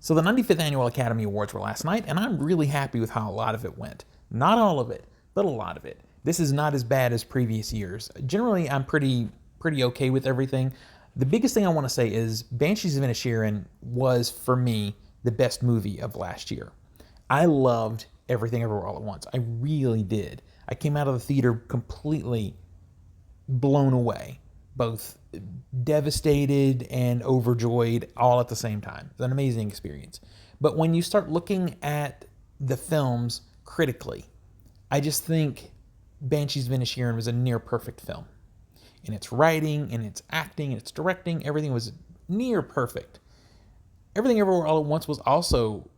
So the 95th Annual Academy Awards were last night, and I'm really happy with how a lot of it went. Not all of it, but a lot of it. This is not as bad as previous years. Generally, I'm pretty okay with everything. The biggest thing I want to say is Banshees of Inisherin was, for me, the best movie of last year. I loved Everything Everywhere All at Once. I really did. I came out of the theater completely blown away, both devastated and overjoyed all at the same time. It's an amazing experience. But when you start looking at the films critically, I just think Banshees of Inisherin was a near perfect film. In its writing, in its acting, in its directing, everything was near perfect. Everything Everywhere All at Once was also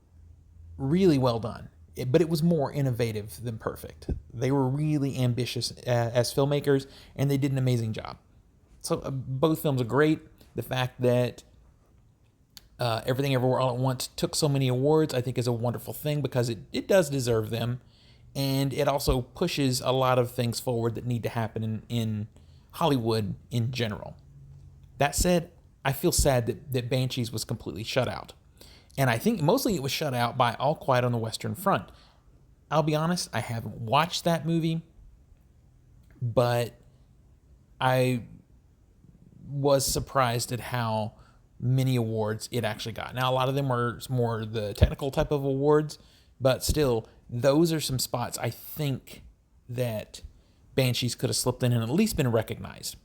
really well done, but it was more innovative than perfect. They were really ambitious as filmmakers, and they did an amazing job. So both films are great. The fact that Everything Everywhere All at Once took so many awards, I think, is a wonderful thing because it does deserve them, and it also pushes a lot of things forward that need to happen in Hollywood in general. That said, I feel sad that Banshees was completely shut out. And I think mostly it was shut out by All Quiet on the Western Front. I'll be honest, I haven't watched that movie, but I was surprised at how many awards it actually got. Now, a lot of them were more the technical type of awards, but still, those are some spots I think that Banshees could have slipped in and at least been recognized.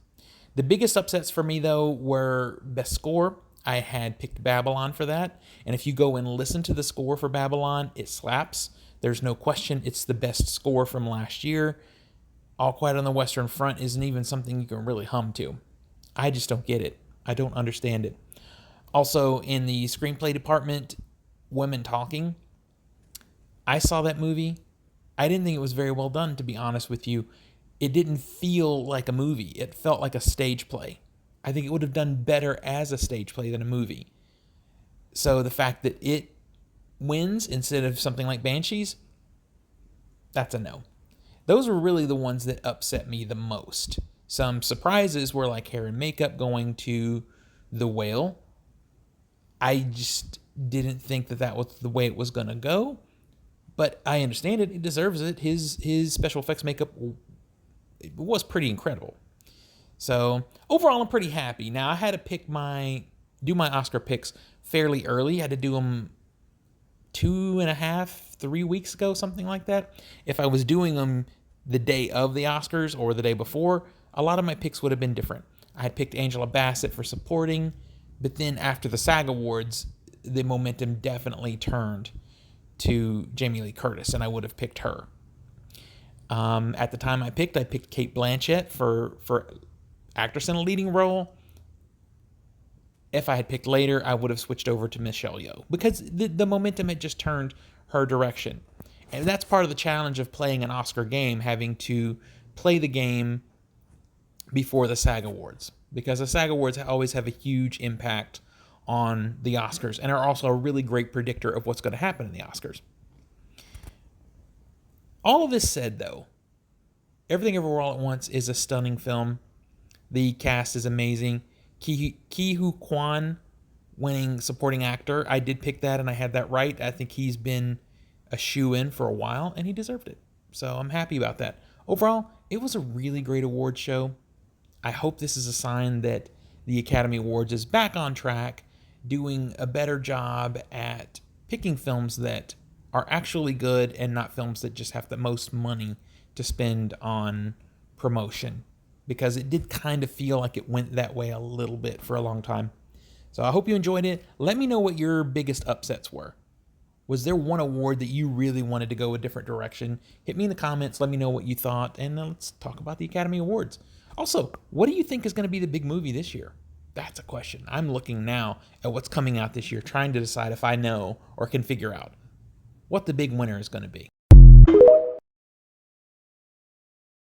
The biggest upsets for me, though, were Best Score. I had picked Babylon for that, and if you go and listen to the score for Babylon, it slaps. There's no question it's the best score from last year. All Quiet on the Western Front isn't even something you can really hum to. I just don't get it. I don't understand it. Also, in the screenplay department, Women Talking, I saw that movie. I didn't think it was very well done, to be honest with you. It didn't feel like a movie. It felt like a stage play. I think it would have done better as a stage play than a movie. So the fact that it wins instead of something like Banshees, that's a no. Those were really the ones that upset me the most. Some surprises were like hair and makeup going to The Whale. I just didn't think that was the way it was going to go. But I understand it. It deserves it. His special effects makeup was pretty incredible. So overall, I'm pretty happy. Now, I had to do my Oscar picks fairly early. I had to do them 2.5, 3 weeks ago, something like that. If I was doing them the day of the Oscars or the day before, a lot of my picks would have been different. I had picked Angela Bassett for supporting, but then after the SAG Awards, the momentum definitely turned to Jamie Lee Curtis, and I would have picked her. At the time I picked Cate Blanchett for actress in a leading role. If I had picked later, I would have switched over to Michelle Yeoh because the momentum had just turned her direction. And that's part of the challenge of playing an Oscar game, having to play the game before the SAG Awards, because the SAG Awards always have a huge impact on the Oscars and are also a really great predictor of what's going to happen in the Oscars. All of this said, though, Everything Everywhere All at Once is a stunning film. The cast is amazing. Ke Huy Quan winning supporting actor. I did pick that, and I had that right. I think he's been a shoo-in for a while, and he deserved it. So I'm happy about that. Overall, it was a really great award show. I hope this is a sign that the Academy Awards is back on track, doing a better job at picking films that are actually good and not films that just have the most money to spend on promotion, because it did kind of feel like it went that way a little bit for a long time. So I hope you enjoyed it. Let me know what your biggest upsets were. Was there one award that you really wanted to go a different direction? Hit me in the comments. Let me know what you thought, and let's talk about the Academy Awards. Also, what do you think is going to be the big movie this year? That's a question. I'm looking now at what's coming out this year, trying to decide if I know or can figure out what the big winner is going to be.